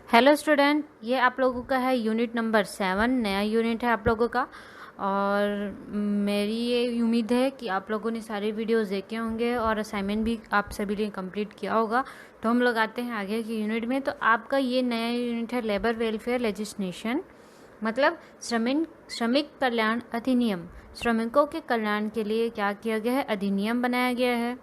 Hello student, ये आप लोगों का है यूनिट नंबर 7। नया यूनिट है आप लोगों का। और मेरी ये उम्मीद है कि आप लोगों ने सारे वीडियोस देखे होंगे और असाइनमेंट भी आप सभी ने कंप्लीट किया होगा। तो हम लोग आते हैं आगे की यूनिट में। तो आपका ये नया यूनिट है लेबर वेलफेयर लेजिस्लेशन, मतलब श्रमिक कल्याण अधिनियम। श्रमिकों के कल्याण के लिए क्या किया गया है, अधिनियम बनाया गया है।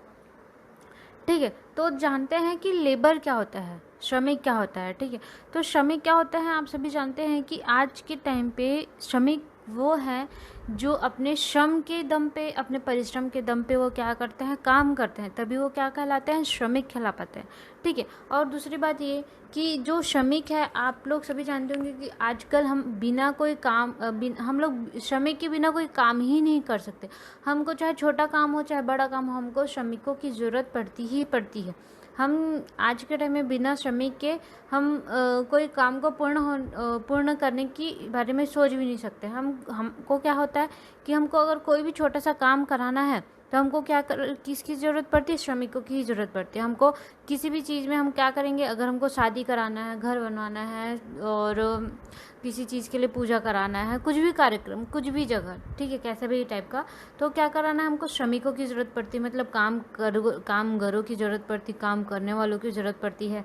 ठीक है, तो जानते हैं कि लेबर क्या होता है, श्रमिक क्या होता है। ठीक है, तो श्रमिक क्या होता है आप सभी जानते हैं कि आज के टाइम पे श्रमिक वो है जो अपने श्रम के दम पे, अपने परिश्रम के दम पे वो क्या करते हैं, काम करते हैं, तभी वो क्या कहलाते हैं, श्रमिक कहलाते हैं। ठीक है, और दूसरी बात ये कि जो श्रमिक है, आप लोग सभी जानते होंगे कि आजकल हम बिना कोई काम हम लोग श्रमिक के बिना कोई काम ही नहीं कर सकते। हमको चाहे छोटा काम हो चाहे बड़ा काम हो, हमको श्रमिकों की ज़रूरत पड़ती ही पड़ती है। हम आज के टाइम में बिना श्रमिक के हम कोई काम को पूर्ण करने की बारे में सोच भी नहीं सकते। हमको क्या होता है कि हमको अगर कोई भी छोटा सा काम कराना है तो हमको किसकी ज़रूरत पड़ती है, श्रमिकों की ही ज़रूरत पड़ती है। हमको किसी भी चीज़ में हम क्या करेंगे, अगर हमको शादी कराना है, घर बनवाना है और किसी चीज़ के लिए पूजा कराना है, कुछ भी कार्यक्रम, कुछ भी जगह, ठीक है, कैसे भी टाइप का, तो क्या कराना है, हमको श्रमिकों की ज़रूरत पड़ती है। मतलब कामगारों की ज़रूरत पड़ती, काम करने वालों की ज़रूरत पड़ती है।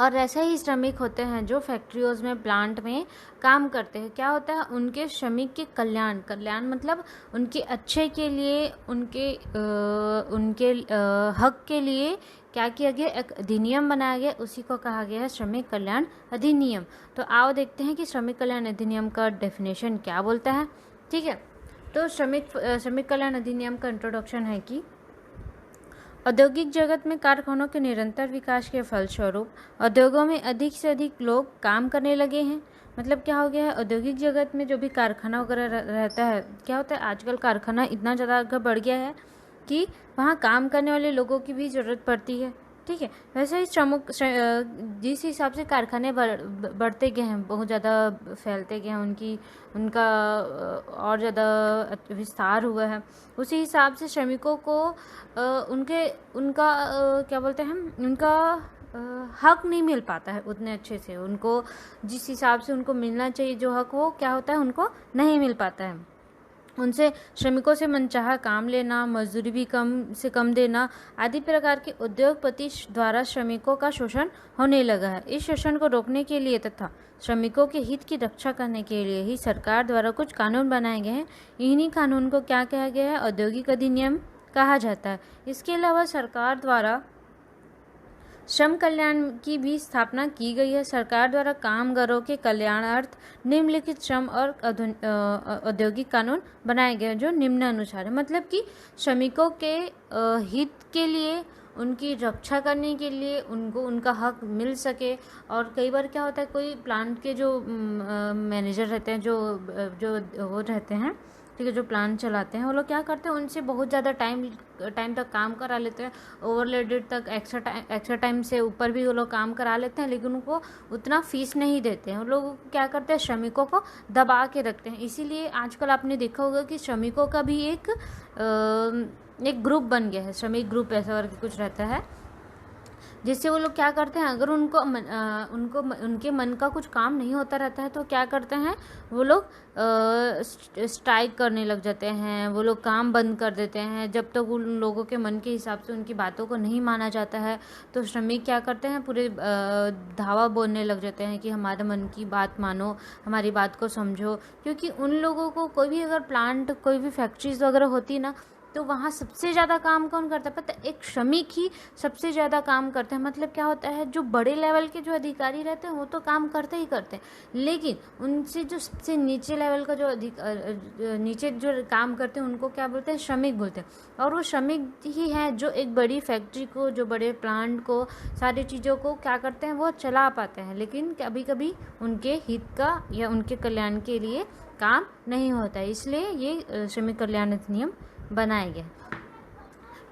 और ऐसे ही श्रमिक होते हैं जो फैक्ट्रियों में, प्लांट में काम करते हैं। क्या होता है, उनके श्रमिक के कल्याण मतलब उनके अच्छे के लिए, उनके हक के लिए क्या किया गया, एक अधिनियम बनाया गया, उसी को कहा गया है श्रमिक कल्याण अधिनियम। तो आओ देखते हैं कि श्रमिक कल्याण अधिनियम का डेफिनेशन क्या बोलता है। ठीक है, तो श्रमिक कल्याण अधिनियम का इंट्रोडक्शन है कि औद्योगिक जगत में कारखानों के निरंतर विकास के फलस्वरूप उद्योगों में अधिक से अधिक लोग काम करने लगे हैं। मतलब क्या हो गया है, औद्योगिक जगत में जो भी कारखाना वगैरह रहता है, क्या होता है, आजकल कारखाना इतना ज़्यादा आगे बढ़ गया है कि वहाँ काम करने वाले लोगों की भी ज़रूरत पड़ती है। ठीक है, वैसे ही जिस हिसाब से कारखाने बढ़ते गए हैं, बहुत ज़्यादा फैलते गए हैं, उनका और ज़्यादा विस्तार हुआ है, उसी हिसाब से श्रमिकों को उनका क्या बोलते हैं हम, उनका हक नहीं मिल पाता है उतने अच्छे से। उनको जिस हिसाब से उनको मिलना चाहिए जो हक, वो क्या होता है, उनको नहीं मिल पाता है। उनसे श्रमिकों से मनचाहा काम लेना, मजदूरी भी कम से कम देना आदि प्रकार के उद्योगपति द्वारा श्रमिकों का शोषण होने लगा है। इस शोषण को रोकने के लिए तथा श्रमिकों के हित की रक्षा करने के लिए ही सरकार द्वारा कुछ कानून बनाए गए हैं। इन्हीं कानून को क्या कहा गया है, औद्योगिक अधिनियम कहा जाता है। इसके अलावा सरकार द्वारा श्रम कल्याण की भी स्थापना की गई है। सरकार द्वारा कामगारों के कल्याणार्थ निम्नलिखित श्रम और औद्योगिक कानून बनाए गए जो निम्नानुसार है। मतलब कि श्रमिकों के हित के लिए, उनकी रक्षा करने के लिए, उनको उनका हक मिल सके। और कई बार क्या होता है, कोई प्लांट के जो मैनेजर रहते हैं, जो वो रहते हैं, ठीक है, जो प्लांट चलाते हैं, वो लोग क्या करते हैं, उनसे बहुत ज़्यादा टाइम तक काम करा लेते हैं, ओवरलोडेड तक, एक्स्ट्रा टाइम से ऊपर भी वो लोग काम करा लेते हैं, लेकिन उनको उतना फीस नहीं देते हैं। वो लोग क्या करते हैं, श्रमिकों को दबा के रखते हैं। इसीलिए आजकल आपने देखा होगा कि श्रमिकों का भी एक ग्रुप बन गया है, श्रमिक ग्रुप ऐसा करके कुछ रहता है, जिससे वो लोग क्या करते हैं, अगर उनके मन का कुछ काम नहीं होता रहता है तो क्या करते हैं, वो लोग स्ट्राइक करने लग जाते हैं, वो लोग काम बंद कर देते हैं। जब तक उन लोगों के मन के हिसाब से उनकी बातों को नहीं माना जाता है तो श्रमिक क्या करते हैं, पूरे धावा बोलने लग जाते हैं कि हमारे मन की बात मानो, हमारी बात को समझो। क्योंकि उन लोगों को कोई भी अगर प्लांट, कोई भी फैक्ट्रीज वगैरह होती ना, तो वहाँ सबसे ज़्यादा काम कौन करता है पता है, एक श्रमिक ही सबसे ज़्यादा काम करते हैं। मतलब क्या होता है, जो बड़े लेवल के जो अधिकारी रहते हैं वो तो काम करते ही करते हैं, लेकिन उनसे जो सबसे नीचे लेवल का जो नीचे जो काम करते हैं उनको क्या बोलते हैं, श्रमिक बोलते हैं। और वो श्रमिक ही हैं जो एक बड़ी फैक्ट्री को, जो बड़े प्लांट को, सारी चीज़ों को क्या करते हैं, वो चला पाते हैं, लेकिन कभी कभी उनके हित का या उनके कल्याण के लिए काम नहीं होता है। इसलिए ये श्रमिक कल्याण अधिनियम बनाए गए।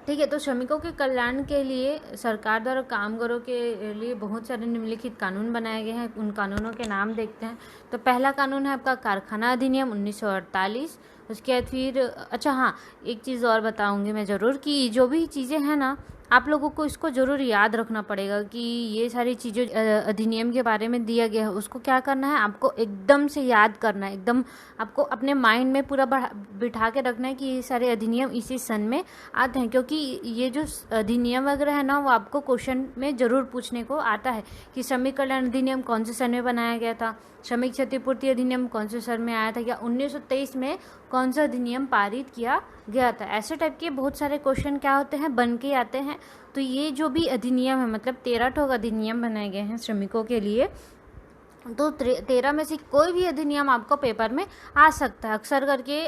ठीक है, तो श्रमिकों के कल्याण के लिए सरकार द्वारा कामगारों के लिए बहुत सारे निम्नलिखित कानून बनाए गए हैं। उन कानूनों के नाम देखते हैं। तो पहला कानून है आपका कारखाना अधिनियम 1948। उसके बाद फिर अच्छा हाँ, एक चीज़ और बताऊंगी मैं ज़रूर कि जो भी चीज़ें हैं ना, आप लोगों को इसको ज़रूर याद रखना पड़ेगा कि ये सारी चीज़ें अधिनियम के बारे में दिया गया है, उसको क्या करना है, आपको एकदम से याद करना है, एकदम आपको अपने माइंड में पूरा बिठा के रखना है कि ये सारे अधिनियम इसी सन में आते हैं। क्योंकि ये जो अधिनियम वगैरह है ना, वो आपको क्वेश्चन में ज़रूर पूछने को आता है कि श्रमिक कल्याण अधिनियम कौन से सन में बनाया गया था, श्रमिक क्षतिपूर्ति अधिनियम कौन से सन में आया था, या 1923 में कौन सा अधिनियम पारित किया गया था। ऐसे टाइप के बहुत सारे क्वेश्चन क्या होते हैं, बन के आते हैं। तो ये जो भी अधिनियम है, मतलब 13 ठोक अधिनियम बनाए गए हैं श्रमिकों के लिए, तो 13 में से कोई भी अधिनियम आपको पेपर में आ सकता है। अक्सर करके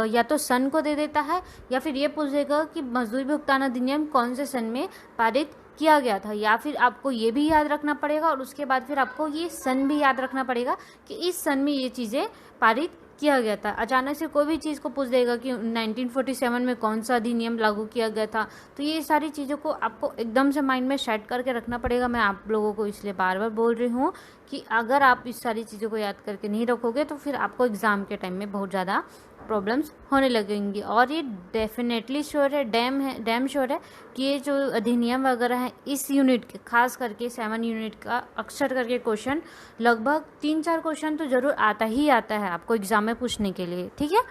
या तो सन को दे देता है, या फिर ये पूछ देगा कि मजदूरी भुगतान अधिनियम कौन से सन में पारित किया गया था, या फिर आपको ये भी याद रखना पड़ेगा और उसके बाद फिर आपको ये सन भी याद रखना पड़ेगा कि इस सन में ये चीज़ें पारित किया गया था। अचानक से कोई भी चीज़ को पूछ देगा कि 1947 में कौन सा अधिनियम लागू किया गया था, तो ये सारी चीज़ों को आपको एकदम से माइंड में सेट करके रखना पड़ेगा। मैं आप लोगों को इसलिए बार बार बोल रही हूँ कि अगर आप इस सारी चीज़ों को याद करके नहीं रखोगे तो फिर आपको एग्ज़ाम के टाइम में बहुत ज़्यादा प्रॉब्लम्स होने लगेंगी। और ये डेफिनेटली श्योर है, डैम श्योर है कि ये जो अधिनियम वगैरह है इस यूनिट के, खास करके 7 यूनिट का अक्सर करके क्वेश्चन, लगभग 3-4 क्वेश्चन तो ज़रूर आता ही आता है आपको एग्ज़ाम में पूछने के लिए। ठीक है,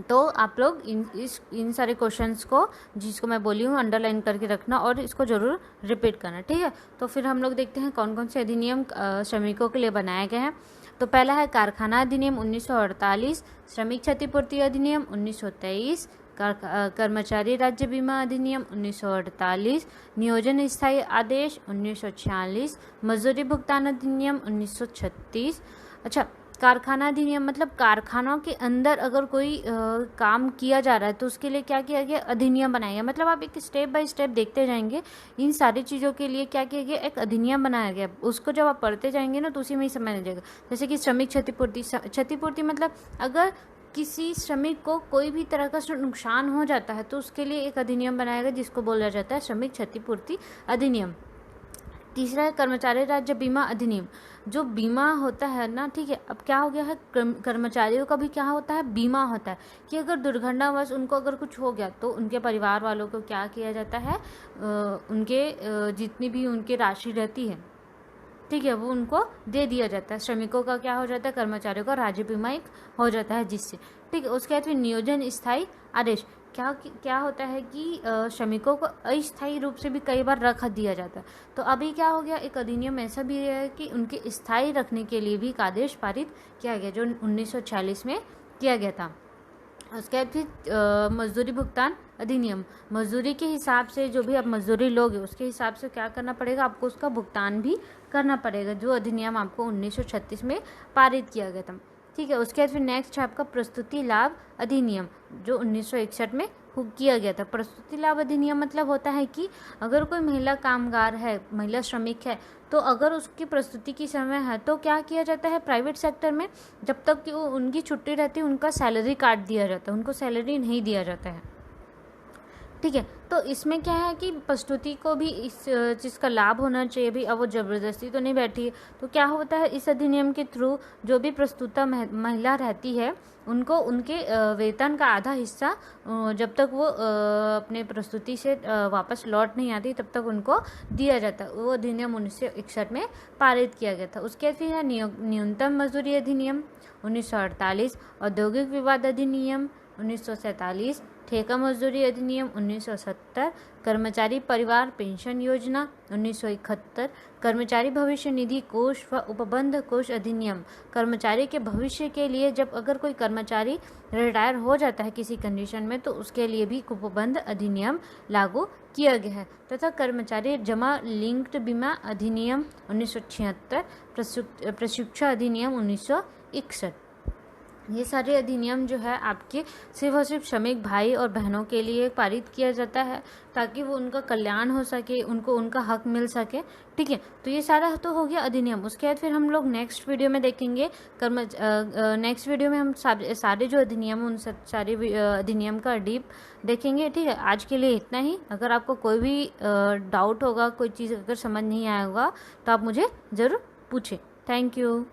तो आप लोग इन सारे क्वेश्चंस को, जिसको मैं बोली हूँ, अंडरलाइन करके रखना और इसको ज़रूर रिपीट करना। ठीक है, तो फिर हम लोग देखते हैं कौन कौन से अधिनियम श्रमिकों के लिए बनाए गए हैं। तो पहला है कारखाना अधिनियम 1948, श्रमिक क्षतिपूर्ति अधिनियम 1923, कर्मचारी राज्य बीमा अधिनियम 1948, नियोजन स्थायी आदेश 1946, मजदूरी भुगतान अधिनियम 1936। अच्छा, कारखाना अधिनियम मतलब कारखानों के अंदर अगर कोई काम किया जा रहा है तो उसके लिए क्या किया गया, अधिनियम बनाया गया। मतलब आप एक स्टेप बाय स्टेप देखते जाएंगे, इन सारी चीज़ों के लिए क्या किया गया, एक अधिनियम बनाया गया। उसको जब आप पढ़ते जाएंगे ना तो उसी में ही समझ आ जाएगा। जैसे कि श्रमिक क्षतिपूर्ति मतलब अगर किसी श्रमिक को कोई भी तरह का नुकसान हो जाता है तो उसके लिए एक अधिनियम बनाया गया जिसको बोला जाता है श्रमिक क्षतिपूर्ति अधिनियम। तीसरा है कर्मचारी राज्य बीमा अधिनियम। जो बीमा होता है ना, ठीक है, अब क्या हो गया है, कर्मचारियों का भी क्या होता है, बीमा होता है कि अगर दुर्घटनावश उनको अगर कुछ हो गया तो उनके परिवार वालों को क्या किया जाता है, उनके जितनी भी उनकी राशि रहती है, ठीक है, वो उनको दे दिया जाता है। श्रमिकों का क्या हो जाता है, कर्मचारियों का राज्य बीमा एक हो जाता है जिससे, ठीक है। उसके बाद फिर नियोजन स्थायी आदेश, क्या होता है कि श्रमिकों को अस्थायी रूप से भी कई बार रख दिया जाता है। तो अभी क्या हो गया, एक अधिनियम ऐसा भी है कि उनके स्थायी रखने के लिए भी एक आदेश पारित किया गया जो 1946 में किया गया था। उसके बाद फिर मजदूरी भुगतान अधिनियम, मजदूरी के हिसाब से जो भी आप मजदूरी लोगे उसके हिसाब से क्या करना पड़ेगा, आपको उसका भुगतान भी करना पड़ेगा, जो अधिनियम आपको 1936 में पारित किया गया था, ठीक है। उसके बाद फिर नेक्स्ट है आपका प्रस्तुति लाभ अधिनियम जो 1961 में किया गया था। प्रस्तुति लाभ अधिनियम मतलब होता है कि अगर कोई महिला कामगार है, महिला श्रमिक है, तो अगर उसकी प्रस्तुति की समय है तो क्या किया जाता है, प्राइवेट सेक्टर में जब तक कि वो उनकी छुट्टी रहती है उनका सैलरी काट दिया जाता है, उनको सैलरी नहीं दिया जाता है, ठीक है। तो इसमें क्या है कि प्रस्तुति को भी इस चीज़ का लाभ होना चाहिए भी, अब वो ज़बरदस्ती तो नहीं बैठी है। तो क्या होता है, इस अधिनियम के थ्रू जो भी प्रस्तुता महिला रहती है उनको उनके वेतन का आधा हिस्सा जब तक वो अपने प्रस्तुति से वापस लौट नहीं आती तब तक उनको दिया जाता है। वो अधिनियम 1961 में पारित किया गया था। उसके बाद फिर है न्यूनतम मजदूरी अधिनियम 1948, औद्योगिक विवाद अधिनियम 1947, ठेका मजदूरी अधिनियम 1970, कर्मचारी परिवार पेंशन योजना 1971, कर्मचारी भविष्य निधि कोष व उपबंध कोष अधिनियम, कर्मचारी के भविष्य के लिए जब अगर कोई कर्मचारी रिटायर हो जाता है किसी कंडीशन में तो उसके लिए भी उपबंध अधिनियम लागू किया गया है। तथा कर्मचारी जमा लिंक्ड बीमा अधिनियम 1976, प्रशिक्षण अधिनियम 1961। ये सारे अधिनियम जो है आपके सिर्फ और सिर्फ श्रमिक भाई और बहनों के लिए पारित किया जाता है ताकि वो उनका कल्याण हो सके, उनको उनका हक मिल सके, ठीक है। तो ये सारा तो हो गया अधिनियम। उसके बाद फिर हम लोग नेक्स्ट वीडियो में देखेंगे नेक्स्ट वीडियो में हम सारे जो अधिनियम उन सारे अधिनियम का डीप देखेंगे, ठीक है। आज के लिए इतना ही। अगर आपको कोई भी डाउट होगा, कोई चीज़ अगर समझ नहीं आया होगा तो आप मुझे ज़रूर पूछें। Thank you.